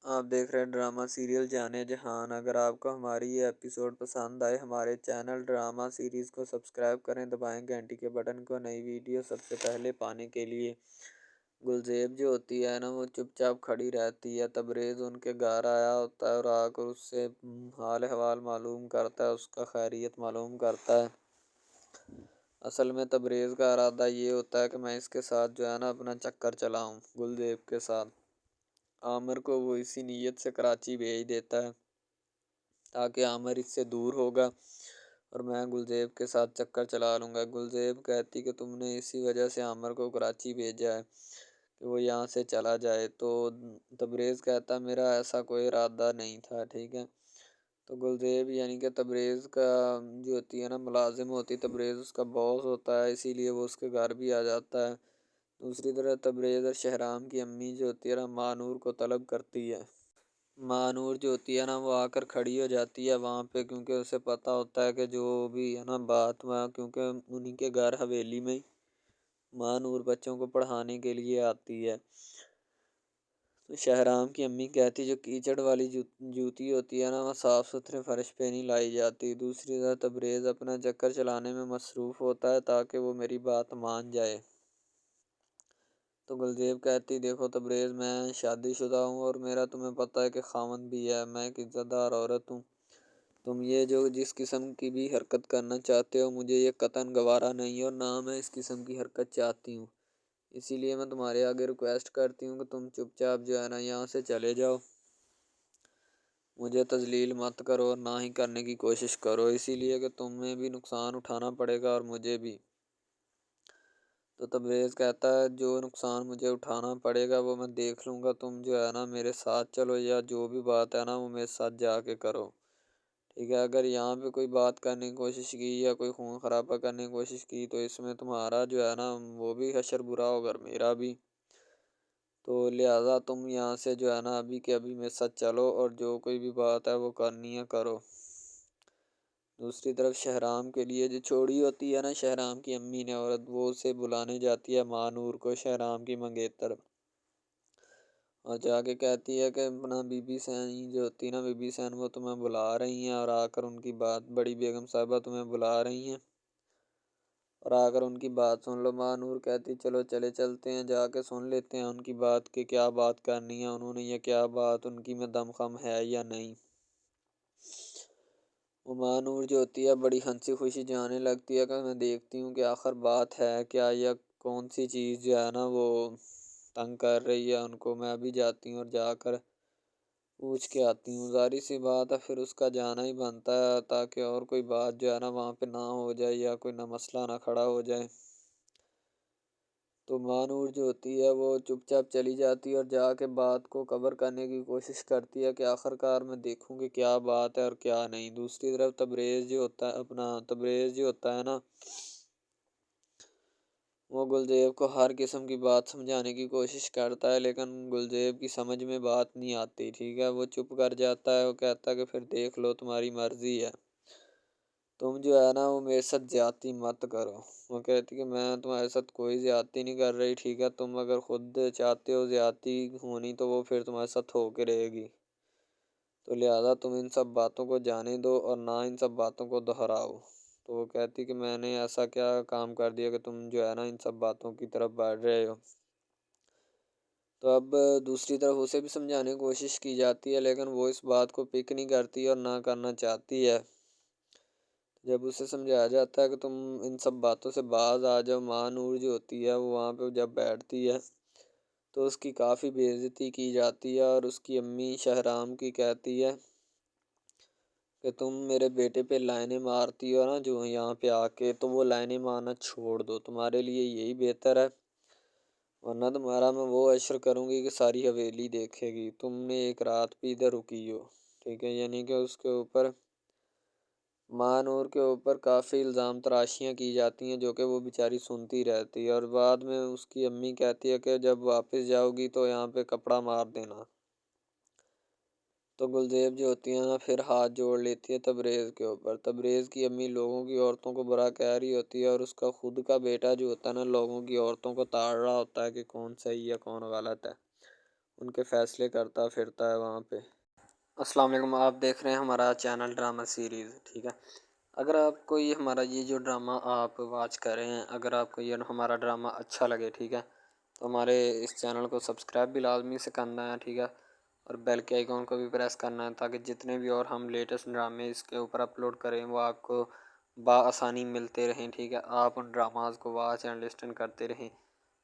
آپ دیکھ رہے ہیں ڈرامہ سیریل جانے جہان۔ اگر آپ کو ہماری یہ ایپیسوڈ پسند آئے ہمارے چینل ڈرامہ سیریز کو سبسکرائب کریں، دبائیں گھنٹی کے بٹن کو نئی ویڈیو سب سے پہلے پانے کے لیے۔ گلزیب جو ہوتی ہے نا وہ چپ چاپ کھڑی رہتی ہے۔ تبریز ان کے گھر آیا ہوتا ہے اور آ کر اس سے حال احوال معلوم کرتا ہے، اس کا خیریت معلوم کرتا ہے۔ اصل میں تبریز کا ارادہ یہ ہوتا ہے کہ میں اس کے ساتھ جو ہے نا اپنا چکر چلاؤں، گلزیب کے ساتھ۔ عامر کو وہ اسی نیت سے کراچی بھیج دیتا ہے تاکہ عامر اس سے دور ہوگا اور میں گلزیب کے ساتھ چکر چلا لوں گا۔ گلزیب کہتی کہ تم نے اسی وجہ سے عامر کو کراچی بھیجا ہے کہ وہ یہاں سے چلا جائے، تو تبریز کہتا میرا ایسا کوئی ارادہ نہیں تھا، ٹھیک ہے۔ تو گلزیب یعنی کہ تبریز کا جو ہوتی ہے نا ملازم ہوتی، تبریز اس کا باس ہوتا ہے، اسی لیے وہ اس کے گھر بھی آ جاتا ہے۔ دوسری طرف تبریز اور شہرام کی امی جو ہوتی ہے نا ماں نور کو طلب کرتی ہے۔ ماں نور جو ہوتی ہے نا وہ آ کر کھڑی ہو جاتی ہے وہاں پہ، کیونکہ اسے پتہ ہوتا ہے کہ جو بھی ہے نا بات وہاں، کیونکہ انہی کے گھر حویلی میں ماں نور بچوں کو پڑھانے کے لیے آتی ہے۔ تو شہرام کی امی کہتی جو کیچڑ والی جوتی ہوتی ہے نا وہ صاف ستھرے فرش پہ نہیں لائی جاتی۔ دوسری طرف تبریز اپنا چکر چلانے میں مصروف ہوتا ہے تاکہ وہ میری بات مان جائے۔ تو گلزیب کہتی دیکھو تبریز میں شادی شدہ ہوں اور میرا تمہیں پتہ ہے کہ خاوند بھی ہے، میں ایک عزت دار عورت ہوں۔ تم یہ جو جس قسم کی بھی حرکت کرنا چاہتے ہو مجھے یہ قطعاً گوارا نہیں اور نہ میں اس قسم کی حرکت چاہتی ہوں، اسی لیے میں تمہارے آگے ریکویسٹ کرتی ہوں کہ تم چپ چاپ جو ہے نا یہاں سے چلے جاؤ، مجھے تذلیل مت کرو اور نہ ہی کرنے کی کوشش کرو، اسی لیے کہ تمہیں بھی نقصان اٹھانا پڑے گا اور مجھے بھی۔ تو تبریز کہتا ہے جو نقصان مجھے اٹھانا پڑے گا وہ میں دیکھ لوں گا، تم جو ہے نا میرے ساتھ چلو یا جو بھی بات ہے نا وہ میرے ساتھ جا کے کرو، ٹھیک ہے۔ اگر یہاں پہ کوئی بات کرنے کی کوشش کی یا کوئی خون خرابہ کرنے کی کوشش کی تو اس میں تمہارا جو ہے نا وہ بھی حشر برا ہوگا اور میرا بھی، تو لہٰذا تم یہاں سے جو ہے نا ابھی کے ابھی میرے ساتھ چلو اور جو کوئی بھی بات ہے وہ کرنی ہے کرو۔ دوسری طرف شہرام کے لیے جو چھوڑی ہوتی ہے نا شہرام کی امی نے عورت، وہ اسے بلانے جاتی ہے ماں نور کو، شہرام کی منگیتر، اور جا کے کہتی ہے کہ اپنا بی بی سین جو ہوتی ہے نا بی بی سین وہ تمہیں بلا رہی ہیں اور آ کر ان کی بات، بڑی بیگم صاحبہ تمہیں بلا رہی ہیں اور آ کر ان کی بات سن لو۔ ماں نور کہتی چلو چلے چلتے ہیں، جا کے سن لیتے ہیں ان کی بات کہ کیا بات کرنی ہے انہوں نے، یا کیا بات ان کی میں دم خم ہے یا نہیں۔ وہ ماں نور جو ہوتی ہے بڑی ہنسی خوشی جانے لگتی ہے کہ میں دیکھتی ہوں کہ آخر بات ہے کیا یا کون سی چیز جو ہے نا وہ تنگ کر رہی ہے ان کو۔ میں ابھی جاتی ہوں اور جا کر پوچھ کے آتی ہوں، ظاہر سی بات ہے پھر اس کا جانا ہی بنتا ہے تاکہ اور کوئی بات جو ہے نا وہاں پہ نہ ہو جائے یا کوئی نہ مسئلہ نہ کھڑا ہو جائے۔ تو ماں نور جو ہوتی ہے وہ چپ چاپ چلی جاتی ہے اور جا کے بات کو کور کرنے کی کوشش کرتی ہے کہ آخر کار میں دیکھوں کہ کیا بات ہے اور کیا نہیں۔ دوسری طرف تبریز جو ہوتا ہے نا وہ گلزیب کو ہر قسم کی بات سمجھانے کی کوشش کرتا ہے لیکن گلزیب کی سمجھ میں بات نہیں آتی، ٹھیک ہے۔ وہ چپ کر جاتا ہے، وہ کہتا ہے کہ پھر دیکھ لو تمہاری مرضی ہے، تم جو ہے نا وہ میرے ساتھ زیادتی مت کرو۔ وہ کہتی کہ میں تمہارے ساتھ کوئی زیادتی نہیں کر رہی، ٹھیک ہے، تم اگر خود چاہتے ہو زیادتی ہونی تو وہ پھر تمہارے ساتھ ہو کے رہے گی، تو لہٰذا تم ان سب باتوں کو جانے دو اور نہ ان سب باتوں کو دہراؤ۔ تو وہ کہتی کہ میں نے ایسا کیا کام کر دیا کہ تم جو ہے نا ان سب باتوں کی طرف بڑھ رہے ہو۔ تو اب دوسری طرف اسے بھی سمجھانے کی کوشش کی جاتی ہے لیکن وہ اس بات کو پک نہیں کرتی اور نہ کرنا چاہتی ہے۔ جب اسے سمجھایا جاتا ہے کہ تم ان سب باتوں سے باز آ جاؤ، ماں نور جو ہوتی ہے وہ وہاں پہ جب بیٹھتی ہے تو اس کی کافی بے عزتی کی جاتی ہے اور اس کی امی شہرام کی کہتی ہے کہ تم میرے بیٹے پہ لائنیں مارتی ہو نا جو یہاں پہ آ کے، تو وہ لائنیں مارنا چھوڑ دو، تمہارے لیے یہی بہتر ہے، ورنہ تمہارا میں وہ عشر کروں گی کہ ساری حویلی دیکھے گی، تم نے ایک رات بھی ادھر رکی ہو، ٹھیک ہے۔ یعنی کہ اس کے اوپر ماں نور کے اوپر کافی الزام تراشیاں کی جاتی ہیں جو کہ وہ بیچاری سنتی رہتی ہے، اور بعد میں اس کی امی کہتی ہے کہ جب واپس جاؤ گی تو یہاں پہ کپڑا مار دینا۔ تو گلزیب جو ہوتی ہے نا پھر ہاتھ جوڑ لیتی ہے تبریز کے اوپر۔ تبریز کی امی لوگوں کی عورتوں کو برا کہہ رہی ہوتی ہے اور اس کا خود کا بیٹا جو ہوتا ہے نا لوگوں کی عورتوں کو تاڑ رہا ہوتا ہے کہ کون صحیح ہے کون غلط ہے۔ ان کے فیصلے کرتا پھرتا ہے وہاں پہ۔ السلام علیکم، آپ دیکھ رہے ہیں ہمارا چینل ڈرامہ سیریز، ٹھیک ہے۔ اگر آپ کو یہ ہمارا یہ جو ڈرامہ آپ واچ کر رہے ہیں، اگر آپ کو یہ ہمارا ڈرامہ اچھا لگے، ٹھیک ہے، تو ہمارے اس چینل کو سبسکرائب بھی لازمی سے کرنا ہے، ٹھیک ہے، اور بیل کے آئیکن کو بھی پریس کرنا ہے تاکہ جتنے بھی اور ہم لیٹسٹ ڈرامے اس کے اوپر اپلوڈ کریں وہ آپ کو بآسانی ملتے رہیں، ٹھیک ہے۔ آپ ان ڈراماز کو واچ اینڈ لسٹن کرتے رہیں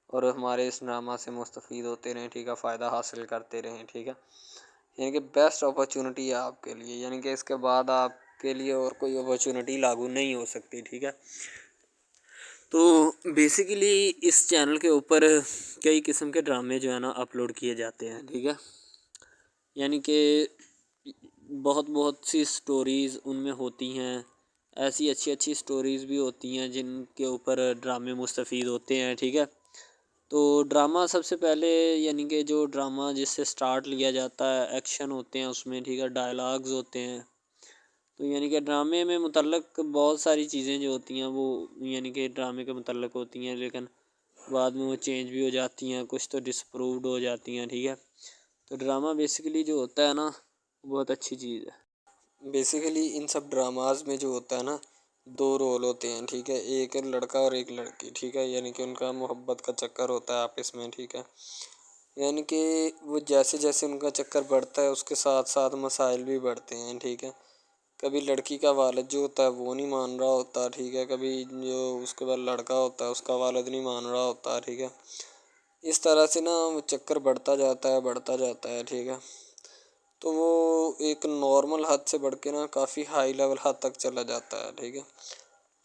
اور ہمارے اس ڈرامہ سے مستفید ہوتے رہیں، ٹھیک ہے، فائدہ حاصل کرتے رہیں، ٹھیک ہے۔ یعنی کہ بیسٹ اپرچونٹی ہے آپ کے لیے، یعنی کہ اس کے بعد آپ کے لیے اور کوئی اپرچونٹی لاگو نہیں ہو سکتی، ٹھیک ہے۔ تو بیسیکلی اس چینل کے اوپر کئی قسم کے ڈرامے جو ہے نا اپلوڈ کیے جاتے ہیں، ٹھیک ہے، یعنی کہ بہت سی سٹوریز ان میں ہوتی ہیں، ایسی اچھی سٹوریز بھی ہوتی ہیں جن کے اوپر ڈرامے مستفید ہوتے ہیں، ٹھیک ہے۔ تو ڈرامہ سب سے پہلے یعنی کہ جو ڈرامہ جس سے سٹارٹ لیا جاتا ہے، ایکشن ہوتے ہیں اس میں، ٹھیک ہے، ڈائلاگز ہوتے ہیں، تو یعنی کہ ڈرامے میں متعلق بہت ساری چیزیں جو ہوتی ہیں وہ یعنی کہ ڈرامے کے متعلق ہوتی ہیں، لیکن بعد میں وہ چینج بھی ہو جاتی ہیں، کچھ تو ڈسپرووڈ ہو جاتی ہیں، ٹھیک ہے۔ تو ڈرامہ بیسیکلی جو ہوتا ہے نا بہت اچھی چیز ہے۔ بیسیکلی ان سب ڈراماز میں جو ہوتا ہے نا دو رول ہوتے ہیں، ٹھیک ہے، ایک لڑکا اور ایک لڑکی، ٹھیک ہے، یعنی کہ ان کا محبت کا چکر ہوتا ہے آپس میں، ٹھیک ہے، یعنی کہ وہ جیسے جیسے ان کا چکر بڑھتا ہے اس کے ساتھ ساتھ مسائل بھی بڑھتے ہیں، ٹھیک ہے۔ کبھی لڑکی کا والد جو ہوتا ہے وہ نہیں مان رہا ہوتا، ٹھیک ہے، کبھی جو اس کے بعد لڑکا ہوتا ہے اس کا والد نہیں مان رہا ہوتا، ٹھیک ہے۔ اس طرح سے نا وہ چکر بڑھتا جاتا ہے، ٹھیک ہے۔ تو وہ ایک نارمل حد سے بڑھ کے نا کافی ہائی لیول حد تک چلا جاتا ہے، ٹھیک ہے۔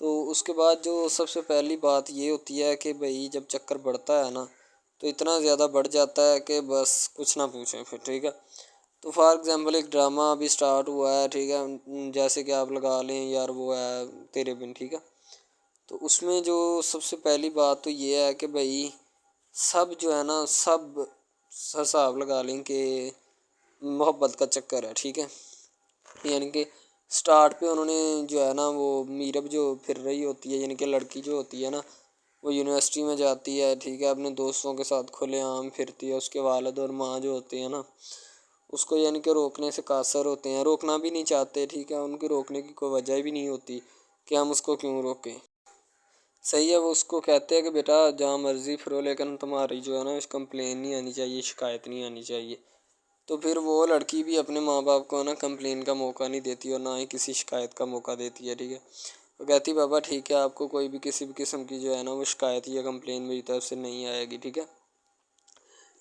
تو اس کے بعد جو سب سے پہلی بات یہ ہوتی ہے کہ بھئی جب چکر بڑھتا ہے نا تو اتنا زیادہ بڑھ جاتا ہے کہ بس کچھ نہ پوچھیں پھر، ٹھیک ہے۔ تو فار ایگزامپل ایک ڈرامہ ابھی سٹارٹ ہوا ہے، ٹھیک ہے، جیسے کہ آپ لگا لیں یار وہ ہے تیرے بن، ٹھیک ہے۔ تو اس میں جو سب سے پہلی بات تو یہ ہے کہ بھئی سب جو ہے نا سب حساب لگا لیں کہ محبت کا چکر ہے، ٹھیک ہے، یعنی کہ سٹارٹ پہ انہوں نے جو ہے نا وہ میرب جو پھر رہی ہوتی ہے، یعنی کہ لڑکی جو ہوتی ہے نا وہ یونیورسٹی میں جاتی ہے، ٹھیک ہے، اپنے دوستوں کے ساتھ کھلے عام پھرتی ہے، اس کے والد اور ماں جو ہوتے ہیں نا اس کو یعنی کہ روکنے سے قاصر ہوتے ہیں، روکنا بھی نہیں چاہتے، ٹھیک ہے، ان کی روکنے کی کوئی وجہ بھی نہیں ہوتی کہ ہم اس کو کیوں روکیں، صحیح ہے۔ وہ اس کو کہتے ہیں کہ بیٹا جہاں مرضی پھرو لیکن تمہاری جو ہے نا کمپلین نہیں آنی چاہیے، شکایت نہیں آنی چاہیے۔ تو پھر وہ لڑکی بھی اپنے ماں باپ کو نا کمپلین کا موقع نہیں دیتی اور نہ ہی کسی شکایت کا موقع دیتی ہے، ٹھیک ہے۔ وہ کہتی بابا ٹھیک ہے آپ کو کوئی بھی کسی بھی قسم کی جو ہے نا وہ شکایت یا کمپلین میری طرف سے نہیں آئے گی، ٹھیک ہے۔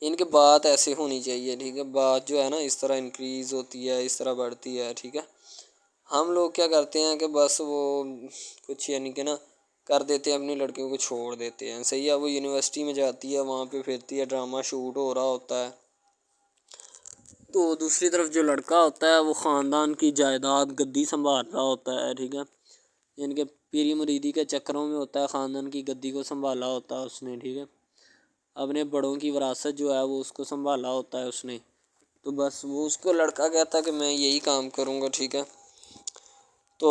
ان کے بات ایسے ہونی چاہیے، ٹھیک ہے، بات جو ہے نا اس طرح انکریز ہوتی ہے، اس طرح بڑھتی ہے، ٹھیک ہے۔ ہم لوگ کیا کرتے ہیں کہ بس وہ کچھ یعنی کہ نا کر دیتے ہیں، اپنی لڑکیوں کو چھوڑ دیتے ہیں، صحیح ہے۔ وہ یونیورسٹی میں جاتی ہے، وہاں پہ پھرتی ہے، ڈرامہ شوٹ ہو رہا ہوتا ہے، تو دوسری طرف جو لڑکا ہوتا ہے وہ خاندان کی جائیداد گدی سنبھال رہا ہوتا ہے، ٹھیک ہے، یعنی کہ پیری مریدی کے چکروں میں ہوتا ہے، خاندان کی گدی کو سنبھالا ہوتا ہے اس نے، ٹھیک ہے، اپنے بڑوں کی وراثت جو ہے وہ اس کو سنبھالا ہوتا ہے اس نے، تو بس وہ اس کو لڑکا کہتا ہے کہ میں یہی کام کروں گا، ٹھیک ہے۔ تو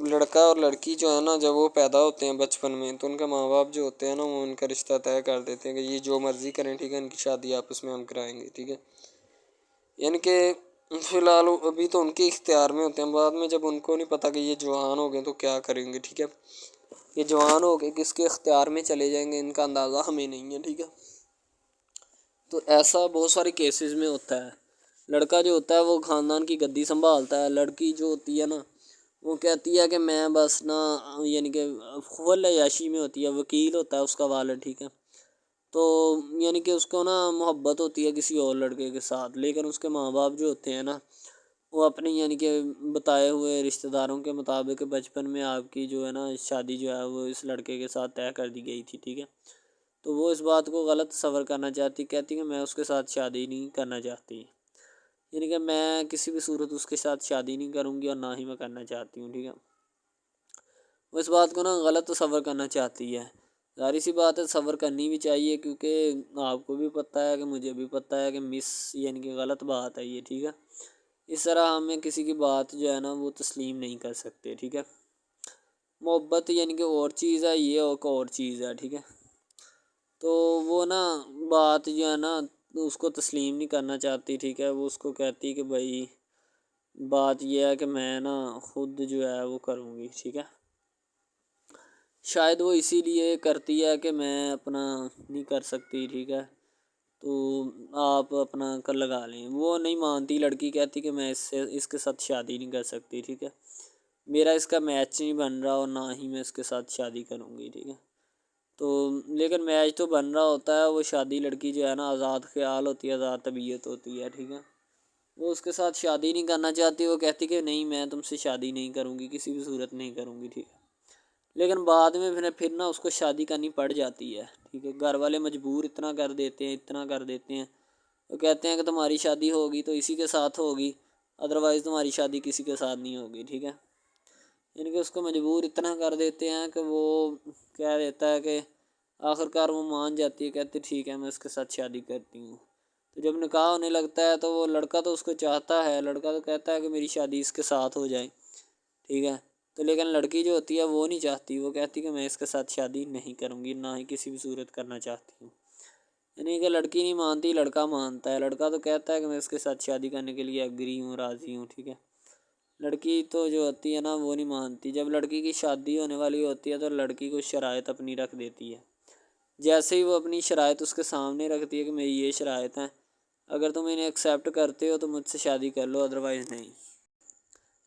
لڑکا اور لڑکی جو ہے نا جب وہ پیدا ہوتے ہیں بچپن میں تو ان کے ماں باپ جو ہوتے ہیں نا وہ ان کا رشتہ طے کر دیتے ہیں کہ یہ جو مرضی کریں، ٹھیک ہے، ان کی شادی آپس میں ہم کرائیں گے، ٹھیک ہے، یعنی کہ فی الحال ابھی تو ان کے اختیار میں ہوتے ہیں، بعد میں جب ان کو نہیں پتہ کہ یہ جوان ہو گئے تو کیا کریں گے، ٹھیک ہے، یہ جوان ہو کے کس کے اختیار میں چلے جائیں گے ان کا اندازہ ہمیں نہیں ہے، ٹھیک ہے۔ تو ایسا بہت سارے کیسز میں ہوتا ہے، لڑکا جو ہوتا ہے وہ خاندان کی گدی سنبھالتا ہے، لڑکی جو ہوتی ہے نا وہ کہتی ہے کہ میں بس نا یعنی کہ فل عیاشی میں ہوتی ہے، وکیل ہوتا ہے اس کا والد، ٹھیک ہے، تو یعنی کہ اس کو نا محبت ہوتی ہے کسی اور لڑکے کے ساتھ، لیکن اس کے ماں باپ جو ہوتے ہیں نا وہ اپنی یعنی کہ بتائے ہوئے رشتہ داروں کے مطابق بچپن میں آپ کی جو ہے نا شادی جو ہے وہ اس لڑکے کے ساتھ طے کر دی گئی تھی، ٹھیک ہے، تو وہ اس بات کو غلط تصور کرنا چاہتی، کہتی کہ میں اس کے ساتھ شادی نہیں کرنا چاہتی، یعنی کہ میں کسی بھی صورت اس کے ساتھ شادی نہیں کروں گی اور نہ ہی میں کرنا چاہتی ہوں، ٹھیک ہے۔ وہ اس بات کو نا غلط تصور کرنا چاہتی ہے، ظاہر سی بات ہے صبر کرنی بھی چاہیے کیونکہ آپ کو بھی پتہ ہے کہ مجھے بھی پتہ ہے کہ یعنی کہ غلط بات ہے یہ، ٹھیک ہے، اس طرح ہمیں کسی کی بات جو ہے نا وہ تسلیم نہیں کر سکتے، ٹھیک ہے۔ محبت یعنی کہ اور چیز ہے، یہ اور چیز ہے، ٹھیک ہے۔ تو وہ نا بات جو ہے نا اس کو تسلیم نہیں کرنا چاہتی، ٹھیک ہے، وہ اس کو کہتی کہ بھائی بات یہ ہے کہ میں نا خود جو ہے وہ کروں گی، ٹھیک ہے، شاید وہ اسی لیے کرتی ہے کہ میں اپنا نہیں کر سکتی، ٹھیک ہے، تو آپ اپنا کر لگا لیں. وہ نہیں مانتی، لڑکی کہتی کہ میں اس کے ساتھ شادی نہیں کر سکتی، ٹھیک ہے، میرا اس کا میچ نہیں بن رہا اور نہ ہی میں اس کے ساتھ شادی کروں گی، ٹھیک ہے. تو لیکن میچ تو بن رہا ہوتا ہے، وہ شادی لڑکی جو ہے نا آزاد خیال ہوتی ہے، آزاد طبیعت ہوتی ہے، ٹھیک ہے، وہ اس کے ساتھ شادی نہیں کرنا چاہتی، وہ کہتی کہ نہیں میں تم سے شادی نہیں کروں گی، کسی بھی صورت نہیں کروں گی، ٹھیک ہے. لیکن بعد میں پھر نا اس کو شادی کرنی پڑ جاتی ہے، ٹھیک ہے، گھر والے مجبور اتنا کر دیتے ہیں، وہ کہتے ہیں کہ تمہاری شادی ہوگی تو اسی کے ساتھ ہوگی، ادروائز تمہاری شادی کسی کے ساتھ نہیں ہوگی، ٹھیک ہے. یعنی کہ اس کو مجبور اتنا کر دیتے ہیں کہ وہ کہہ دیتا ہے کہ آخر کار وہ مان جاتی ہے، کہتے ٹھیک ہے میں اس کے ساتھ شادی کرتی ہوں. تو جب نکاح ہونے لگتا ہے تو وہ لڑکا تو اس کو چاہتا ہے، لڑکا تو کہتا ہے کہ میری شادی اس کے ساتھ ہو جائے، ٹھیک ہے، تو لیکن لڑکی جو ہوتی ہے وہ نہیں چاہتی، وہ کہتی کہ میں اس کے ساتھ شادی نہیں کروں گی، نہ ہی کسی بھی صورت کرنا چاہتی ہوں. یعنی کہ لڑکی نہیں مانتی، لڑکا مانتا ہے. لڑکا تو کہتا ہے کہ میں اس کے ساتھ شادی کرنے کے لیے ایگری ہوں، راضی ہوں، ٹھیک ہے. لڑکی تو جو ہوتی ہے نا وہ نہیں مانتی. جب لڑکی کی شادی ہونے والی ہوتی ہے تو لڑکی کو شرائط اپنی رکھ دیتی ہے. جیسے ہی وہ اپنی شرائط اس کے سامنے رکھتی ہے کہ میری یہ شرائط ہیں، اگر تم انہیں ایکسیپٹ کرتے ہو تو مجھ سے شادی کر لو، ادروائز نہیں.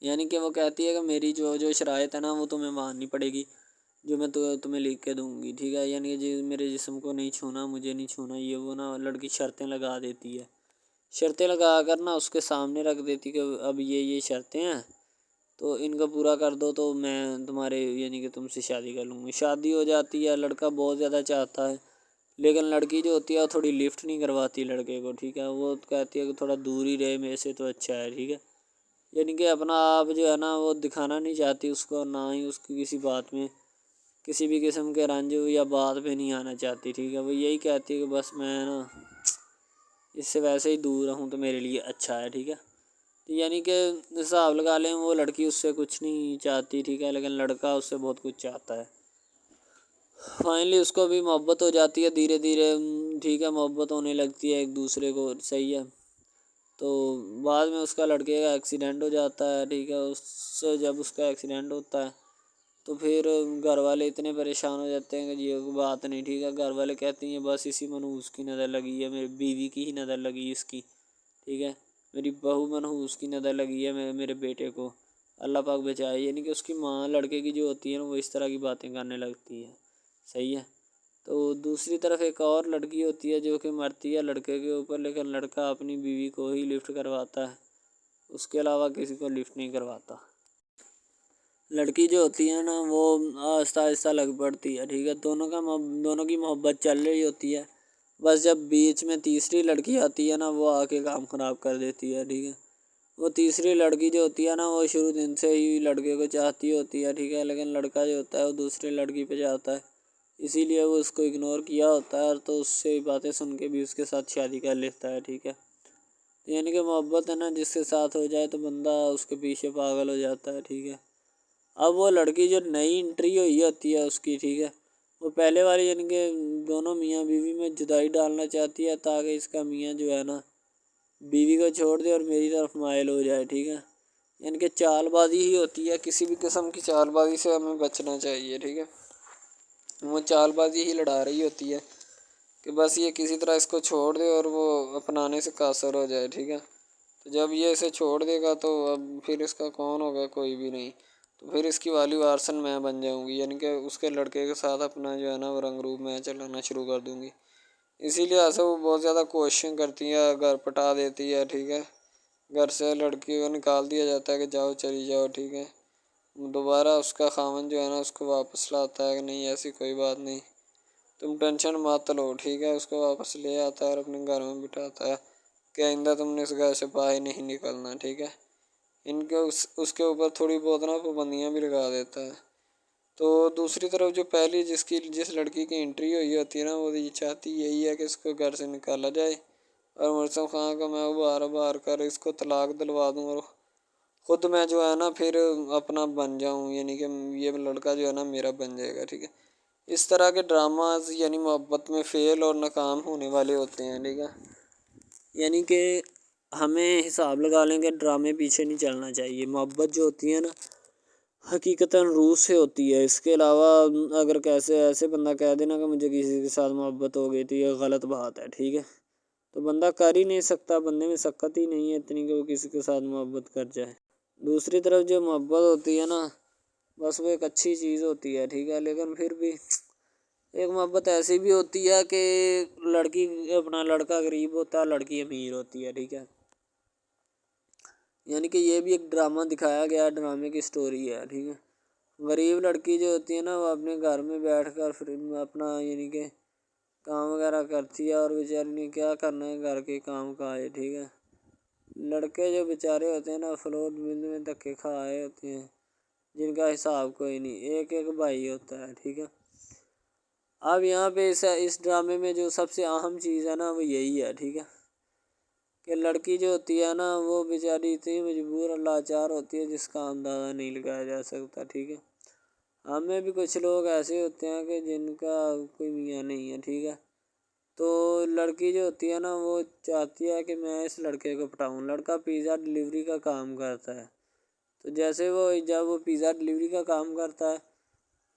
یعنی کہ وہ کہتی ہے کہ میری جو شرائط ہے نا وہ تمہیں ماننی پڑے گی، جو میں تمہیں لکھ کے دوں گی، ٹھیک ہے. یعنی کہ میرے جسم کو نہیں چھونا، مجھے نہیں چھونا، یہ وہ نا لڑکی شرطیں لگا دیتی ہے. شرطیں لگا کر نا اس کے سامنے رکھ دیتی کہ اب یہ شرطیں ہیں تو ان کو پورا کر دو تو میں تمہارے یعنی کہ تم سے شادی کر لوں گی. شادی ہو جاتی ہے، لڑکا بہت زیادہ چاہتا ہے، لیکن لڑکی جو ہوتی ہے وہ تھوڑی لفٹ نہیں کرواتی لڑکے کو، ٹھیک ہے. وہ کہتی ہے کہ تھوڑا دور ہی رہے میرے سے تو اچھا ہے، ٹھیک ہے. یعنی کہ اپنا آپ جو ہے نا وہ دکھانا نہیں چاہتی اس کو، نہ ہی اس کی کسی بات میں کسی بھی قسم کے رنج یا بات پہ نہیں آنا چاہتی، ٹھیک ہے. وہ یہی کہتی ہے کہ بس میں نا اس سے ویسے ہی دور رہوں تو میرے لیے اچھا ہے، ٹھیک ہے. یعنی کہ حساب لگا لیں وہ لڑکی اس سے کچھ نہیں چاہتی، ٹھیک ہے، لیکن لڑکا اس سے بہت کچھ چاہتا ہے. فائنلی اس کو بھی محبت ہو جاتی ہے دھیرے دھیرے، ٹھیک ہے، محبت ہونے لگتی ہے ایک دوسرے کو، صحیح ہے. تو بعد میں اس کا لڑکے کا ایکسیڈنٹ ہو جاتا ہے، ٹھیک ہے. جب اس کا ایکسیڈنٹ ہوتا ہے تو پھر گھر والے اتنے پریشان ہو جاتے ہیں کہ یہ بات نہیں، ٹھیک ہے. گھر والے کہتے ہیں بس اسی منحوس کی نظر لگی ہے، میری بیوی کی ہی نظر لگی اس کی، ٹھیک ہے، میری بہو منحوس کی نظر لگی ہے میرے بیٹے کو، اللہ پاک بچائے. یعنی کہ اس کی ماں لڑکے کی جو ہوتی ہے نا وہ اس طرح کی باتیں کرنے لگتی ہے، صحیح ہے. تو دوسری طرف ایک اور لڑکی ہوتی ہے جو کہ مرتی ہے لڑکے کے اوپر، لیکن لڑکا اپنی بیوی کو ہی لفٹ کرواتا ہے، اس کے علاوہ کسی کو لفٹ نہیں کرواتا. لڑکی جو ہوتی ہے نا وہ آہستہ آہستہ لگ پڑتی ہے، ٹھیک ہے. دونوں کی محبت چل رہی ہوتی ہے، بس جب بیچ میں تیسری لڑکی آتی ہے نا وہ آ کے کام خراب کر دیتی ہے، ٹھیک ہے. وہ تیسری لڑکی جو ہوتی ہے نا وہ شروع دن سے ہی لڑکے کو چاہتی ہوتی ہے، ٹھیک ہے، لیکن لڑکا جو ہوتا ہے وہ دوسری لڑکی پہ جاتا ہے، اسی لیے وہ اس کو اگنور کیا ہوتا ہے تو اس سے باتیں سن کے بھی اس کے ساتھ شادی کر لیتا ہے، ٹھیک ہے. یعنی کہ محبت ہے نا جس کے ساتھ ہو جائے تو بندہ اس کے پیچھے پاگل ہو جاتا ہے، ٹھیک ہے. اب وہ لڑکی جو نئی انٹری ہوئی ہوتی ہے اس کی، ٹھیک ہے، وہ پہلے والی یعنی کہ دونوں میاں بیوی میں جدائی ڈالنا چاہتی ہے تاکہ اس کا میاں جو ہے نا بیوی کو چھوڑ دے اور میری طرف مائل ہو جائے، ٹھیک ہے. یعنی کہ چال بازی ہی ہوتی ہے، کسی بھی قسم کی چال بازی سے ہمیں بچنا چاہیے، ٹھیک ہے. وہ چال بازی ہی لڑا رہی ہوتی ہے کہ بس یہ کسی طرح اس کو چھوڑ دے اور وہ اپنانے سے قاصر ہو جائے، ٹھیک ہے. تو جب یہ اسے چھوڑ دے گا تو اب پھر اس کا کون ہوگا، کوئی بھی نہیں. تو پھر اس کی والی وارثن میں بن جاؤں گی، یعنی کہ اس کے لڑکے کے ساتھ اپنا جو ہے نا وہ رنگ روپ میں چلانا شروع کر دوں گی. اسی لحاظ سے وہ بہت زیادہ کوششیں کرتی ہے، گھر پٹا دیتی ہے، ٹھیک ہے. گھر سے لڑکی کو نکال دیا جاتا ہے کہ جاؤ چلی جاؤ، ٹھیک ہے. دوبارہ اس کا خاوند جو ہے نا اس کو واپس لاتا ہے کہ نہیں ایسی کوئی بات نہیں، تم ٹینشن مت لو، ٹھیک ہے. اس کو واپس لے آتا ہے اور اپنے گھر میں بٹھاتا ہے کہ آئندہ تم نے اس گھر سے باہر نہیں نکلنا، ٹھیک ہے. ان کے اس کے اوپر تھوڑی بہت نا پابندیاں بھی لگا دیتا ہے. تو دوسری طرف جو پہلی جس لڑکی کی انٹری ہوئی ہوتی ہے نا وہ یہ چاہتی یہی ہے کہ اس کو گھر سے نکالا جائے اور مرسم خان کا میں بار کر اس کو طلاق دلوا دوں اور خود میں جو ہے نا پھر اپنا بن جاؤں، یعنی کہ یہ لڑکا جو ہے نا میرا بن جائے گا، ٹھیک ہے. اس طرح کے ڈراماز یعنی محبت میں فیل اور ناکام ہونے والے ہوتے ہیں، ٹھیک ہے. یعنی کہ ہمیں حساب لگا لیں کہ ڈرامے پیچھے نہیں چلنا چاہیے. محبت جو ہوتی ہے نا حقیقتاً روح سے ہوتی ہے. اس کے علاوہ اگر ایسے بندہ کہہ دینا کہ مجھے کسی کے ساتھ محبت ہو گئی تھی، یہ غلط بات ہے. ٹھیک ہے، تو بندہ کر ہی نہیں سکتا، بندے میں سکت ہی نہیں ہے اتنی کہ وہ کسی کے ساتھ محبت کر جائے. دوسری طرف جو محبت ہوتی ہے نا بس وہ ایک اچھی چیز ہوتی ہے. ٹھیک ہے، لیکن پھر بھی ایک محبت ایسی بھی ہوتی ہے کہ لڑکا غریب ہوتا ہے، لڑکی امیر ہوتی ہے. ٹھیک ہے، یعنی کہ یہ بھی ایک ڈرامہ دکھایا گیا، ڈرامے کی سٹوری ہے. ٹھیک ہے، غریب لڑکی جو ہوتی ہے نا وہ اپنے گھر میں بیٹھ کر پھر اپنا یعنی کہ کام وغیرہ کرتی ہے، اور بیچاری نے کیا کرنا ہے گھر کے کام کاج. ٹھیک ہے، لڑکے جو بیچارے ہوتے ہیں نا فلوٹ مل میں دھکے کھائے ہوتے ہیں، جن کا حساب کوئی نہیں، ایک بھائی ہوتا ہے. ٹھیک ہے، اب یہاں پہ اس ڈرامے میں جو سب سے اہم چیز ہے نا وہ یہی ہے. ٹھیک ہے، کہ لڑکی جو ہوتی ہے نا وہ بیچاری اتنی مجبور اور لاچار ہوتی ہے جس کا اندازہ نہیں لگایا جا سکتا. ٹھیک ہے، ہمیں بھی کچھ لوگ ایسے ہوتے ہیں کہ جن کا کوئی میاں نہیں ہے. ٹھیک ہے، تو لڑکی جو ہوتی ہے نا وہ چاہتی ہے کہ میں اس لڑکے کو پٹاؤں. لڑکا پیزا ڈلیوری کا کام کرتا ہے، تو جیسے جب وہ پیزا ڈلیوری کا کام کرتا ہے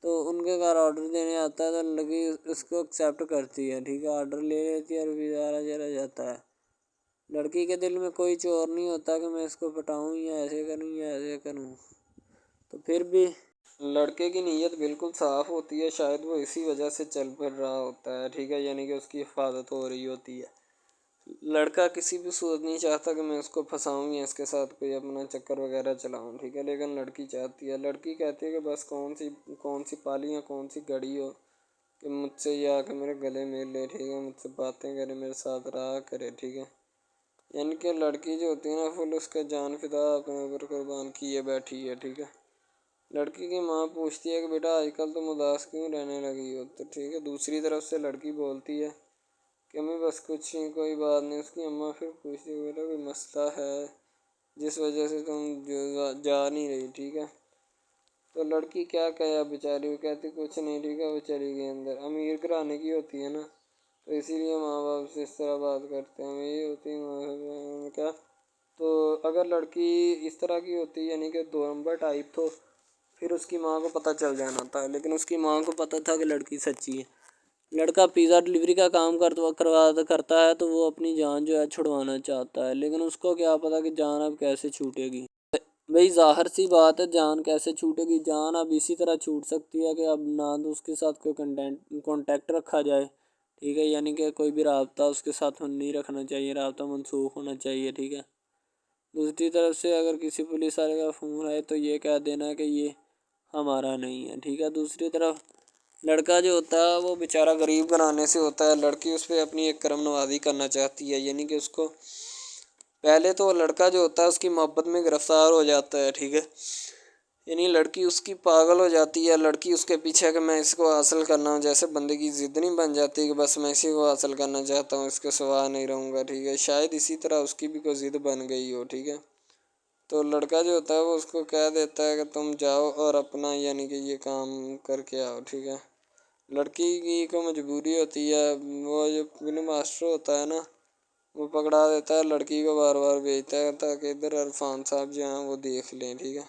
تو ان کے گھر آرڈر دینے آتا ہے تو لڑکی اس کو ایکسیپٹ کرتی ہے. ٹھیک ہے، آرڈر لے لیتی ہے اور پیزا چلا جاتا ہے. لڑکی کے دل میں کوئی چور نہیں ہوتا کہ میں اس کو پٹاؤں یا ایسے کروں یا ایسے کروں. تو پھر بھی لڑکے کی نیت بالکل صاف ہوتی ہے، شاید وہ اسی وجہ سے چل پھر رہا ہوتا ہے. ٹھیک ہے، یعنی کہ اس کی حفاظت ہو رہی ہوتی ہے. لڑکا کسی بھی صورت نہیں چاہتا کہ میں اس کو پھنساؤں یا اس کے ساتھ کوئی اپنا چکر وغیرہ چلاؤں. ٹھیک ہے، لیکن لڑکی چاہتی ہے، لڑکی کہتی ہے کہ بس کون سی پالی یا کون سی گڑی ہو کہ مجھ سے یا کہ میرے گلے مل لے. ٹھیک ہے، مجھ سے باتیں کرے، میرے ساتھ رہا کرے. ٹھیک ہے، یعنی کہ لڑکی جو ہوتی ہے نا فل اس کا جان فدا اپنے اوپر قربان کیے بیٹھی ہے. ٹھیک ہے، لڑکی کی ماں پوچھتی ہے کہ بیٹا آج کل تم اداس کیوں رہنے لگی ہو. تو ٹھیک ہے، دوسری طرف سے لڑکی بولتی ہے کہ میں بس کچھ نہیں، کوئی بات نہیں. اس کی اماں پھر پوچھتی ہے بیٹا کوئی مسئلہ ہے جس وجہ سے تم جا نہیں رہی. ٹھیک ہے، تو لڑکی کیا کہے بیچاری، وہ کہتی کچھ نہیں. ٹھیک ہے، وہ چلی گئی اندر. امیر گھرانے کی ہوتی ہے نا تو اسی لیے ماں باپ سے اس طرح بات کرتے ہیں. یہ ہوتی ہے کیا. تو اگر لڑکی اس طرح کی ہوتی یعنی کہ دو نمبر ٹائپ تو پھر اس کی ماں کو پتہ چل جانا تھا، لیکن اس کی ماں کو پتہ تھا کہ لڑکی سچی ہے. لڑکا پیزا ڈلیوری کا کام کرتا ہے تو وہ اپنی جان جو ہے چھڑوانا چاہتا ہے، لیکن اس کو کیا پتہ کہ جان اب کیسے چھوٹے گی. بھئی ظاہر سی بات ہے، جان کیسے چھوٹے گی. جان اب اسی طرح چھوٹ سکتی ہے کہ اب نہ تو اس کے ساتھ کوئی کانٹیکٹ رکھا جائے. ٹھیک ہے، یعنی کہ کوئی بھی رابطہ اس کے ساتھ نہیں رکھنا چاہیے، رابطہ منسوخ ہونا چاہیے. ٹھیک ہے، دوسری طرف سے اگر کسی پولیس والے کا فون آئے تو یہ کہہ دینا کہ یہ ہمارا نہیں ہے. ٹھیک ہے، دوسری طرف لڑکا جو ہوتا ہے وہ بیچارہ غریب گھرانے سے ہوتا ہے. لڑکی اس پہ اپنی ایک کرم نوازی کرنا چاہتی ہے، یعنی کہ اس کو پہلے تو لڑکا جو ہوتا ہے اس کی محبت میں گرفتار ہو جاتا ہے. ٹھیک ہے، یعنی لڑکی اس کی پاگل ہو جاتی ہے. لڑکی اس کے پیچھے کہ میں اس کو حاصل کرنا ہوں، جیسے بندے کی ضد نہیں بن جاتی کہ بس میں اسی کو حاصل کرنا چاہتا ہوں، اس کے سوا نہیں رہوں گا. ٹھیک ہے، شاید اسی طرح اس کی بھی کوئی ضد بن گئی ہو. ٹھیک ہے، تو لڑکا جو ہوتا ہے وہ اس کو کہہ دیتا ہے کہ تم جاؤ اور اپنا یعنی کہ یہ کام کر کے آؤ. ٹھیک ہے، لڑکی کی کو مجبوری ہوتی ہے، وہ جو فلم ماسٹر ہوتا ہے نا وہ پکڑا دیتا ہے، لڑکی کو بار بار بھیجتا ہے تاکہ ادھر عرفان صاحب جو ہیں وہ دیکھ لیں. ٹھیک ہے،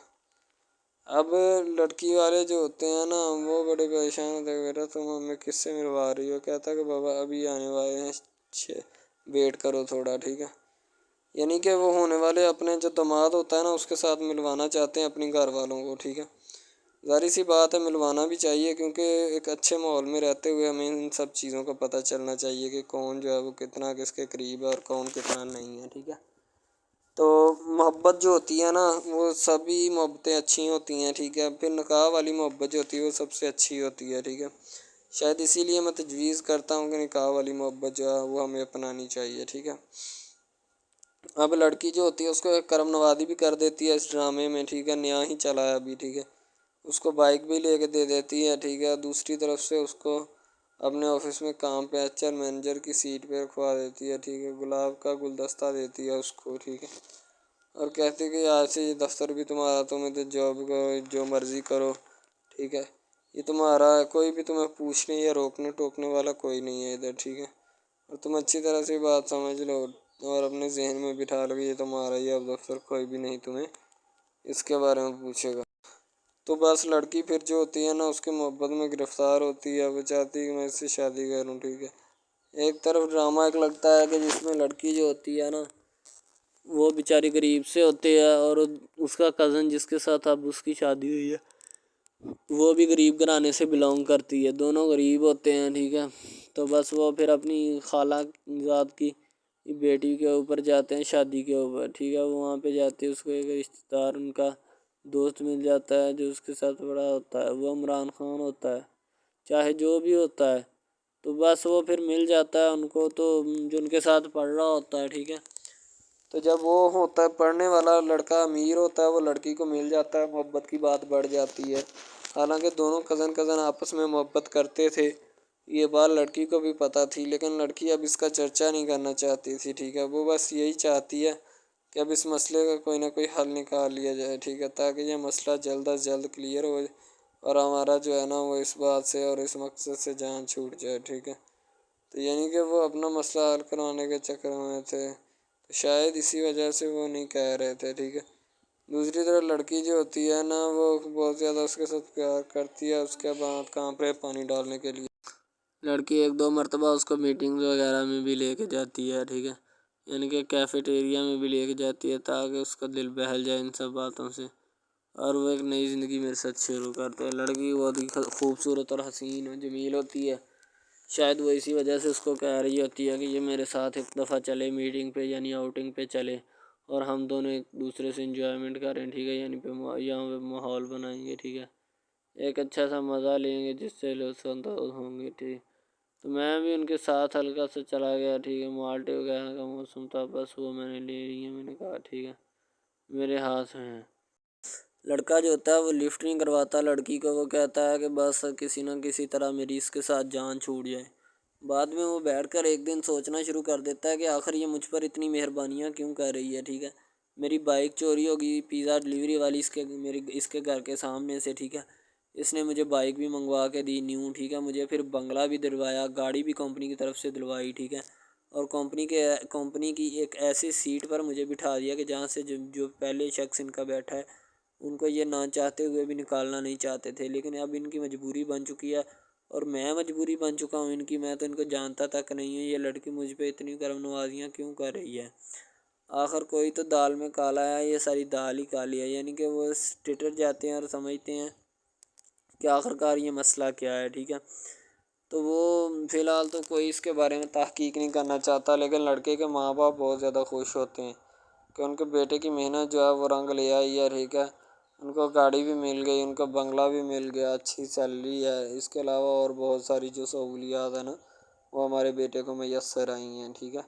اب لڑکی والے جو ہوتے ہیں نا وہ بڑے پریشان ہوتے ہیں، بیٹا تم ہمیں کس سے ملوا رہی ہو. کہتا ہے کہ بابا ابھی آنے والے ہیں، ویٹ کرو تھوڑا. ٹھیک ہے، یعنی کہ وہ ہونے والے اپنے جو داماد ہوتا ہے نا اس کے ساتھ ملوانا چاہتے ہیں اپنی گھر والوں کو. ٹھیک ہے، ظاہر سی بات ہے ملوانا بھی چاہیے، کیونکہ ایک اچھے ماحول میں رہتے ہوئے ہمیں ان سب چیزوں کا پتہ چلنا چاہیے کہ کون جو ہے وہ کتنا کس کے قریب ہے اور کون کتنا نہیں ہے. ٹھیک ہے، تو محبت جو ہوتی ہے نا وہ سبھی محبتیں اچھی ہوتی ہیں. ٹھیک ہے، پھر نکاح والی محبت جو ہوتی ہے وہ سب سے اچھی ہوتی ہے. ٹھیک ہے، شاید اسی لیے میں تجویز کرتا ہوں کہ نکاح والی محبت جو ہے وہ ہمیں اپنانی چاہیے. ٹھیک ہے، اب لڑکی جو ہوتی ہے اس کو ایک کرم نوازی بھی کر دیتی ہے اس ڈرامے میں. ٹھیک ہے، نیا ہی چلا ہے ابھی. ٹھیک ہے، اس کو بائک بھی لے کے دے دیتی ہے. ٹھیک ہے، دوسری طرف سے اس کو اپنے آفس میں کام پہ ایچ آر مینیجر کی سیٹ پہ رکھوا دیتی ہے. ٹھیک ہے، گلاب کا گلدستہ دیتی ہے اس کو. ٹھیک ہے، اور کہتی ہے کہ آج سے یہ دفتر بھی تمہارا، تم ادھر جاب کرو جو مرضی کرو. ٹھیک ہے، یہ تمہارا ہے، کوئی بھی تمہیں پوچھنے یا روکنے ٹوکنے والا کوئی نہیں ہے ادھر. ٹھیک ہے، اور تم اچھی طرح سے بات سمجھ لو. اور اپنے ذہن میں بٹھا لو کہ یہ تمہارا ہی اب افسر کوئی بھی نہیں تمہیں اس کے بارے میں پوچھے گا۔ تو بس لڑکی پھر جو ہوتی ہے نا اس کے محبت میں گرفتار ہوتی ہے، وہ چاہتی ہے کہ میں اس سے شادی کروں، ٹھیک ہے۔ ایک طرف ڈرامہ ایک لگتا ہے کہ جس میں لڑکی جو ہوتی ہے نا وہ بیچاری غریب سے ہوتی ہے، اور اس کا کزن جس کے ساتھ اب اس کی شادی ہوئی ہے وہ بھی غریب گھرانے سے بلانگ کرتی ہے، دونوں غریب ہوتے ہیں، ٹھیک ہے۔ تو بس وہ پھر اپنی خالہ ذات کی بیٹی کے اوپر جاتے ہیں شادی کے اوپر، ٹھیک ہے۔ وہ وہاں پہ جاتے ہیں، اس کو ایک رشتہ دار ان کا دوست مل جاتا ہے جو اس کے ساتھ بڑا ہوتا ہے، وہ عمران خان ہوتا ہے، چاہے جو بھی ہوتا ہے۔ تو بس وہ پھر مل جاتا ہے ان کو، تو جو ان کے ساتھ پڑھ رہا ہوتا ہے، ٹھیک ہے۔ تو جب وہ ہوتا ہے پڑھنے والا لڑکا امیر ہوتا ہے، وہ لڑکی کو مل جاتا ہے، محبت کی بات بڑھ جاتی ہے۔ حالانکہ دونوں کزن آپس میں محبت کرتے تھے، یہ بات لڑکی کو بھی پتہ تھی، لیکن لڑکی اب اس کا چرچا نہیں کرنا چاہتی تھی، ٹھیک ہے۔ وہ بس یہی چاہتی ہے کہ اب اس مسئلے کا کوئی نہ کوئی حل نکال لیا جائے، ٹھیک ہے، تاکہ یہ مسئلہ جلد از جلد کلیئر ہو اور ہمارا جو ہے نا وہ اس بات سے اور اس مقصد سے جان چھوٹ جائے، ٹھیک ہے۔ تو یعنی کہ وہ اپنا مسئلہ حل کروانے کے چکر میں تھے، تو شاید اسی وجہ سے وہ نہیں کہہ رہے تھے، ٹھیک ہے۔ دوسری طرف لڑکی جو ہوتی ہے نا وہ بہت زیادہ اس کے ساتھ پیار کرتی ہے، اس کے بعد کہاں پہ پانی ڈالنے کے لیے لڑکی ایک دو مرتبہ اس کو میٹنگز وغیرہ میں بھی لے کے جاتی ہے، ٹھیک ہے، یعنی کہ کیفیٹیریا میں بھی لے کے جاتی ہے تاکہ اس کا دل بہل جائے ان سب باتوں سے، اور وہ ایک نئی زندگی میرے ساتھ شروع کرتے ہیں۔ لڑکی بہت ہی خوبصورت اور حسین و جمیل ہوتی ہے، شاید وہ اسی وجہ سے اس کو کہہ رہی ہوتی ہے کہ یہ میرے ساتھ ایک دفعہ چلے میٹنگ پہ، یعنی آؤٹنگ پہ چلے، اور ہم دونوں ایک دوسرے سے انجوائمنٹ کریں، ٹھیک ہے، یعنی یہاں پہ ماحول بنائیں گے، ٹھیک ہے، ایک اچھا سا مزہ لیں گے جس سے لطف اندوز ہوں گے، ٹھیک۔ تو میں بھی ان کے ساتھ ہلکا سا چلا گیا، ٹھیک ہے، مالٹے وغیرہ کا موسم تھا، بس وہ میں نے لے لی ہے، میں نے کہا ٹھیک ہے میرے ہاتھ میں ہے۔ لڑکا جو ہوتا ہے وہ لفٹ نہیں کرواتا لڑکی کو، وہ کہتا ہے کہ بس کسی نہ کسی طرح میری اس کے ساتھ جان چھوٹ جائے۔ بعد میں وہ بیٹھ کر ایک دن سوچنا شروع کر دیتا ہے کہ آخر یہ مجھ پر اتنی مہربانیاں کیوں کر رہی ہے، ٹھیک ہے۔ میری بائک چوری ہوگی، پیزا ڈلیوری والی اس کے گھر کے سامنے سے، ٹھیک ہے، اس نے مجھے بائک بھی منگوا کے دی نیو، ٹھیک ہے، مجھے پھر بنگلہ بھی دلوایا، گاڑی بھی کمپنی کی طرف سے دلوائی، ٹھیک ہے، اور کمپنی کی ایک ایسی سیٹ پر مجھے بٹھا دیا کہ جہاں سے جو پہلے شخص ان کا بیٹھا ہے ان کو یہ نہ چاہتے ہوئے بھی نکالنا نہیں چاہتے تھے، لیکن اب ان کی مجبوری بن چکی ہے، اور میں مجبوری بن چکا ہوں ان کی، میں تو ان کو جانتا تک نہیں ہوں، یہ لڑکی مجھ پہ اتنی کرم نوازیاں کیوں کر رہی ہے۔ آخر کوئی تو دال میں کالا ہے، یہ ساری دال ہی کالی ہے، یعنی کہ وہ ٹٹر جاتے ہیں اور سمجھتے ہیں کہ آخر کار یہ مسئلہ کیا ہے، ٹھیک ہے۔ تو وہ فی الحال تو کوئی اس کے بارے میں تحقیق نہیں کرنا چاہتا، لیکن لڑکے کے ماں باپ بہت زیادہ خوش ہوتے ہیں کہ ان کے بیٹے کی محنت جو ہے وہ رنگ لے آئی ہے، ٹھیک ہے، ان کو گاڑی بھی مل گئی، ان کو بنگلہ بھی مل گیا، اچھی سیلری ہے، اس کے علاوہ اور بہت ساری جو سہولیات ہیں نا وہ ہمارے بیٹے کو میسر آئی ہیں، ٹھیک ہے۔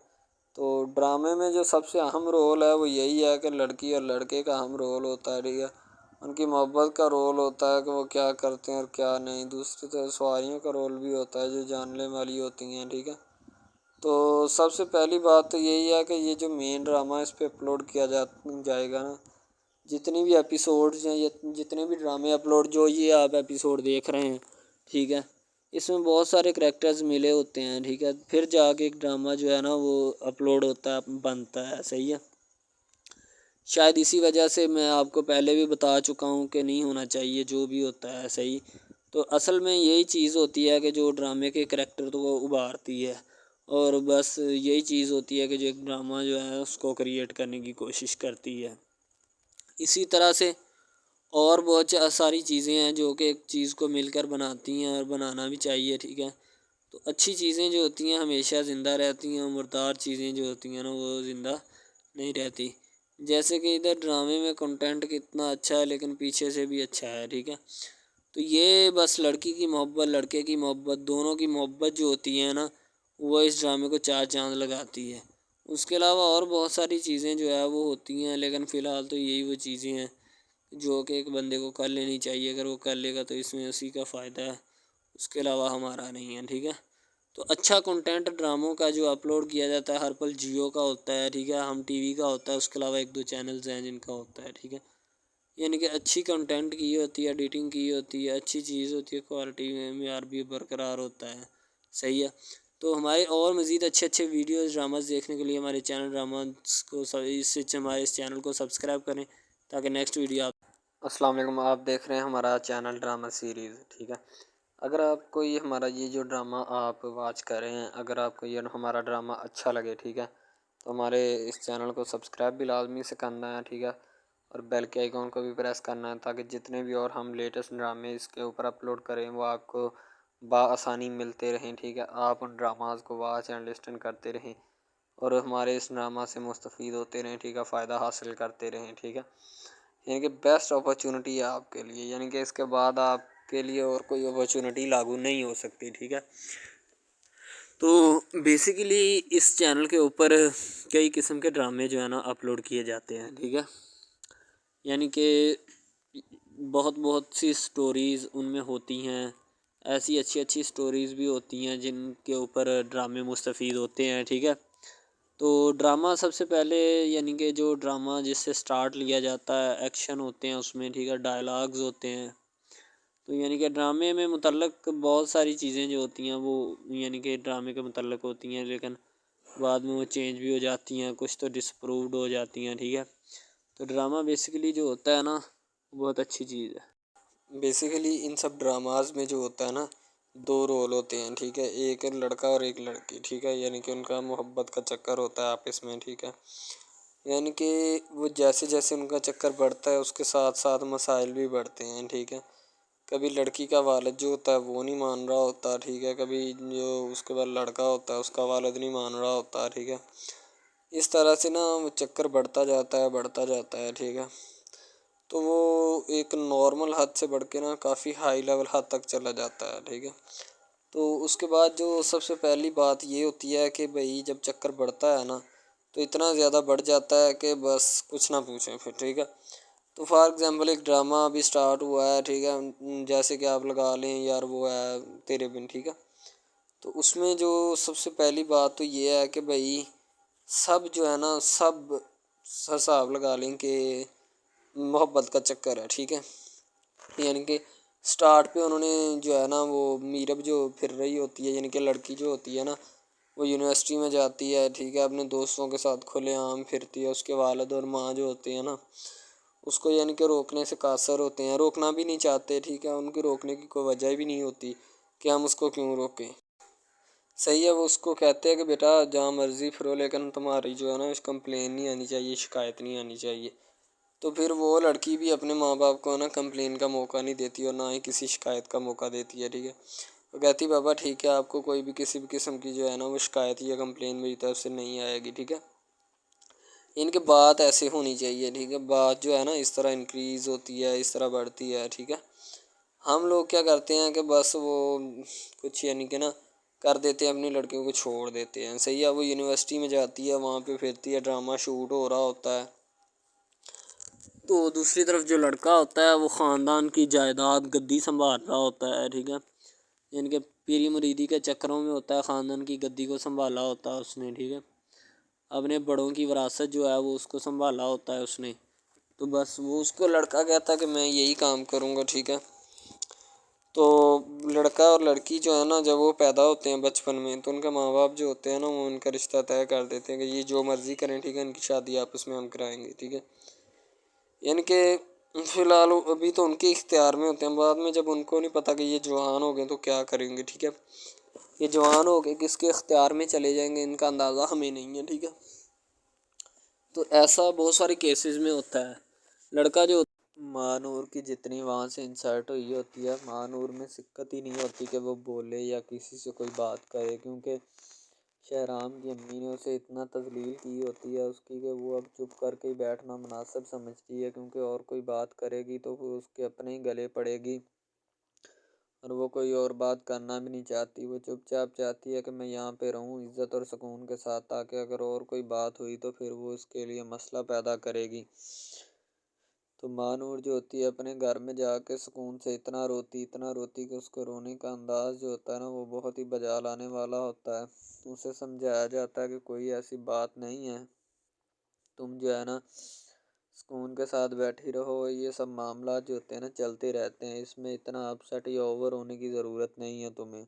تو ڈرامے میں جو سب سے اہم رول ہے وہ یہی ہے کہ لڑکی اور لڑکے کا اہم رول ہوتا ہے، ٹھیک ہے، ان کی محبت کا رول ہوتا ہے کہ وہ کیا کرتے ہیں اور کیا نہیں، دوسری طرف سواریوں کا رول بھی ہوتا ہے جو جاننے والی ہوتی ہیں، ٹھیک ہے۔ تو سب سے پہلی بات تو یہی ہے کہ یہ جو مین ڈرامہ اس پہ اپلوڈ کیا جائے گا نا، جتنی بھی ایپیسوڈز ہیں یا جتنے بھی ڈرامے اپلوڈ جو یہ آپ ایپیسوڈ دیکھ رہے ہیں، ٹھیک ہے، اس میں بہت سارے کریکٹرز ملے ہوتے ہیں، ٹھیک ہے، پھر جا کے ایک ڈرامہ جو ہے نا وہ اپلوڈ ہوتا ہے، بنتا ہے، صحیح ہے۔ شاید اسی وجہ سے میں آپ کو پہلے بھی بتا چکا ہوں کہ نہیں ہونا چاہیے جو بھی ہوتا ہے، صحیح۔ تو اصل میں یہی چیز ہوتی ہے کہ جو ڈرامے کے کریکٹر تو وہ ابھارتی ہے، اور بس یہی چیز ہوتی ہے کہ جو ایک ڈرامہ جو ہے اس کو کریٹ کرنے کی کوشش کرتی ہے۔ اسی طرح سے اور بہت ساری چیزیں ہیں جو کہ ایک چیز کو مل کر بناتی ہیں اور بنانا بھی چاہیے، ٹھیک ہے۔ تو اچھی چیزیں جو ہوتی ہیں ہمیشہ زندہ رہتی ہیں، مردار چیزیں جو ہوتی ہیں نا وہ زندہ نہیں رہتی، جیسے کہ ادھر ڈرامے میں کنٹینٹ کتنا اچھا ہے لیکن پیچھے سے بھی اچھا ہے، ٹھیک ہے۔ تو یہ بس لڑکی کی محبت لڑکے کی محبت دونوں کی محبت جو ہوتی ہے نا وہ اس ڈرامے کو چار چاند لگاتی ہے۔ اس کے علاوہ اور بہت ساری چیزیں جو ہے وہ ہوتی ہیں، لیکن فی الحال تو یہی وہ چیزیں ہیں جو کہ ایک بندے کو کر لینی چاہیے، اگر وہ کر لے گا تو اس میں اسی کا فائدہ ہے، اس کے علاوہ ہمارا نہیں ہے، ٹھیک ہے۔ تو اچھا کنٹینٹ ڈراموں کا جو اپلوڈ کیا جاتا ہے ہر پل جیو کا ہوتا ہے، ٹھیک ہے، ہم ٹی وی کا ہوتا ہے، اس کے علاوہ ایک دو چینلز ہیں جن کا ہوتا ہے، ٹھیک ہے، یعنی کہ اچھی کنٹینٹ کی ہوتی ہے، ایڈیٹنگ کی ہوتی ہے، اچھی چیز ہوتی ہے، کوالٹی میں معیار بھی برقرار ہوتا ہے، صحیح ہے۔ تو ہمارے اور مزید اچھے ویڈیوز ڈراماز دیکھنے کے لیے ہمارے چینل ڈراماز کو ہمارے اس چینل کو سبسکرائب کریں تاکہ نیکسٹ ویڈیو السلام علیکم، آپ دیکھ رہے ہیں ہمارا چینل ڈرامہ سیریز، ٹھیک ہے۔ اگر آپ کو یہ ہمارا یہ جو ڈرامہ آپ واچ کر رہے ہیں، اگر آپ کو یہ ہمارا ڈرامہ اچھا لگے، ٹھیک ہے، تو ہمارے اس چینل کو سبسکرائب بھی لازمی سے کرنا ہے، ٹھیک ہے، اور بیل کے آئیکن کو بھی پریس کرنا ہے تاکہ جتنے بھی اور ہم لیٹسٹ ڈرامے اس کے اوپر اپلوڈ کریں وہ آپ کو بآسانی ملتے رہیں، ٹھیک ہے۔ آپ ان ڈراماز کو واچ اینڈ لسٹن کرتے رہیں اور ہمارے اس ڈرامہ سے مستفید ہوتے رہیں، ٹھیک ہے، فائدہ حاصل کرتے رہیں، ٹھیک ہے۔ یعنی کہ بیسٹ اپرچونٹی ہے آپ کے لیے، یعنی کہ اس کے بعد آپ کے لیے اور کوئی اپرچونٹی لاگو نہیں ہو سکتی، ٹھیک ہے۔ تو بیسیکلی اس چینل کے اوپر کئی قسم کے ڈرامے جو ہے نا اپلوڈ کیے جاتے ہیں، ٹھیک ہے، یعنی کہ بہت سی سٹوریز ان میں ہوتی ہیں، ایسی اچھی سٹوریز بھی ہوتی ہیں جن کے اوپر ڈرامے مستفید ہوتے ہیں، ٹھیک ہے۔ تو ڈرامہ سب سے پہلے یعنی کہ جو ڈرامہ جس سے سٹارٹ لیا جاتا ہے، ایکشن ہوتے ہیں اس میں، ٹھیک ہے، ڈائلاگز ہوتے ہیں، تو یعنی کہ ڈرامے میں متعلق بہت ساری چیزیں جو ہوتی ہیں وہ یعنی کہ ڈرامے کے متعلق ہوتی ہیں، لیکن بعد میں وہ چینج بھی ہو جاتی ہیں، کچھ تو ڈسپرووڈ ہو جاتی ہیں، ٹھیک ہے۔ تو ڈرامہ بیسیکلی جو ہوتا ہے نا بہت اچھی چیز ہے۔ بیسیکلی ان سب ڈراماز میں جو ہوتا ہے نا دو رول ہوتے ہیں، ٹھیک ہے، ایک لڑکا اور ایک لڑکی، ٹھیک ہے، یعنی کہ ان کا محبت کا چکر ہوتا ہے آپس میں، ٹھیک ہے، یعنی کہ وہ جیسے ان کا چکر بڑھتا ہے اس کے ساتھ ساتھ مسائل بھی بڑھتے ہیں، ٹھیک ہے۔ کبھی لڑکی کا والد جو ہوتا ہے وہ نہیں مان رہا ہوتا، ٹھیک ہے، کبھی جو اس کے بعد لڑکا ہوتا ہے اس کا والد نہیں مان رہا ہوتا، ٹھیک ہے۔ اس طرح سے نا وہ چکر بڑھتا جاتا ہے، ٹھیک ہے۔ تو وہ ایک نارمل حد سے بڑھ کے نا کافی ہائی لیول حد تک چلا جاتا ہے، ٹھیک ہے۔ تو اس کے بعد جو سب سے پہلی بات یہ ہوتی ہے کہ بھئی جب چکر بڑھتا ہے نا تو اتنا زیادہ بڑھ جاتا ہے کہ بس کچھ نہ پوچھیں پھر، ٹھیک ہے۔ تو فار ایگزامپل ایک ڈرامہ ابھی سٹارٹ ہوا ہے، ٹھیک ہے، جیسے کہ آپ لگا لیں یار وہ ہے تیرے بن، ٹھیک ہے۔ تو اس میں جو سب سے پہلی بات تو یہ ہے کہ بھئی سب جو ہے نا سب حساب لگا لیں کہ محبت کا چکر ہے، ٹھیک ہے، یعنی کہ سٹارٹ پہ انہوں نے جو ہے نا وہ میرب جو پھر رہی ہوتی ہے، یعنی کہ لڑکی جو ہوتی ہے نا وہ یونیورسٹی میں جاتی ہے، ٹھیک ہے، اپنے دوستوں کے ساتھ کھلے عام پھرتی ہے، اس کے والد اور ماں جو ہوتے ہیں نا اس کو یعنی کہ روکنے سے قاصر ہوتے ہیں، روکنا بھی نہیں چاہتے، ٹھیک ہے، ان کی روکنے کی کوئی وجہ بھی نہیں ہوتی کہ ہم اس کو کیوں روکیں، صحیح ہے۔ وہ اس کو کہتے ہیں کہ بیٹا جہاں مرضی پھرو لیکن تمہاری جو ہے نا کمپلین نہیں آنی چاہیے، شکایت نہیں آنی چاہیے۔ تو پھر وہ لڑکی بھی اپنے ماں باپ کو نا کمپلین کا موقع نہیں دیتی اور نہ ہی کسی شکایت کا موقع دیتی ہے، ٹھیک ہے۔ وہ کہتی بابا ٹھیک ہے آپ کو کوئی بھی کسی بھی قسم کی جو ہے نا وہ شکایت یا کمپلین میری طرف سے نہیں آئے گی، ٹھیک ہے۔ ان کے بات ایسے ہونی چاہیے، ٹھیک ہے، بات جو ہے نا اس طرح انکریز ہوتی ہے، اس طرح بڑھتی ہے، ٹھیک ہے۔ ہم لوگ کیا کرتے ہیں کہ بس وہ کچھ یعنی کہ نا کر دیتے ہیں، اپنی لڑکیوں کو چھوڑ دیتے ہیں، صحیح ہے۔ وہ یونیورسٹی میں جاتی ہے، وہاں پہ پھرتی ہے، ڈرامہ شوٹ ہو رہا ہوتا ہے، تو دوسری طرف جو لڑکا ہوتا ہے وہ خاندان کی جائیداد گدی سنبھال رہا ہوتا ہے، ٹھیک ہے، یعنی کہ پیری مریدی کے چکروں میں ہوتا ہے، خاندان کی گدی کو سنبھالا ہوتا ہے اس نے، ٹھیک ہے، اپنے بڑوں کی وراثت جو ہے وہ اس کو سنبھالا ہوتا ہے اس نے، تو بس وہ اس کو لڑکا کہتا ہے کہ میں یہی کام کروں گا، ٹھیک ہے۔ تو لڑکا اور لڑکی جو ہے نا جب وہ پیدا ہوتے ہیں بچپن میں تو ان کے ماں باپ جو ہوتے ہیں نا وہ ان کا رشتہ طے کر دیتے ہیں کہ یہ جو مرضی کریں، ٹھیک ہے، ان کی شادی آپس میں ہم کرائیں گے، ٹھیک ہے، یعنی کہ فی الحال ابھی تو ان کے اختیار میں ہوتے ہیں، بعد میں جب ان کو نہیں پتہ کہ یہ جوان ہو گئے تو کیا کریں گے، ٹھیک ہے، یہ جوان ہو کے کس کے اختیار میں چلے جائیں گے ان کا اندازہ ہمیں نہیں ہے، ٹھیک ہے۔ تو ایسا بہت سارے کیسز میں ہوتا ہے، لڑکا جو ماں نور کی جتنی وہاں سے انسرٹ ہوئی ہوتی ہے، ماں نور میں سکت ہی نہیں ہوتی کہ وہ بولے یا کسی سے کوئی بات کرے، کیونکہ شہرام کی امی نے اسے اتنا تذلیل کی ہوتی ہے اس کی کہ وہ اب چپ کر کے بیٹھنا مناسب سمجھتی ہے، کیونکہ اور کوئی بات کرے گی تو وہ اس کے اپنے ہی گلے پڑے گی اور وہ کوئی اور بات کرنا بھی نہیں چاہتی، وہ چپ چاپ چاہتی ہے کہ میں یہاں پہ رہوں عزت اور سکون کے ساتھ، تاکہ اگر اور کوئی بات ہوئی تو پھر وہ اس کے لیے مسئلہ پیدا کرے گی۔ تو ماں نور جو ہوتی ہے اپنے گھر میں جا کے سکون سے اتنا روتی کہ اس کو رونے کا انداز جو ہوتا ہے نا وہ بہت ہی بجا لانے والا ہوتا ہے۔ اسے سمجھایا جاتا ہے کہ کوئی ایسی بات نہیں ہے، تم جو ہے نا سکون کے ساتھ بیٹھی رہو، یہ سب معاملات جو ہوتے ہیں نا چلتے رہتے ہیں، اس میں اتنا اپسیٹ یا اوور ہونے کی ضرورت نہیں ہے تمہیں،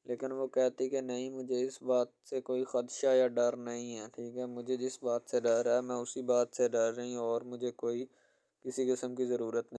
لیکن وہ کہتی کہ نہیں، مجھے اس بات سے کوئی خدشہ یا ڈر نہیں ہے، ٹھیک ہے، مجھے جس بات سے ڈر ہے میں اسی بات سے ڈر رہی ہوں، اور مجھے کوئی کسی قسم کی ضرورت نہیں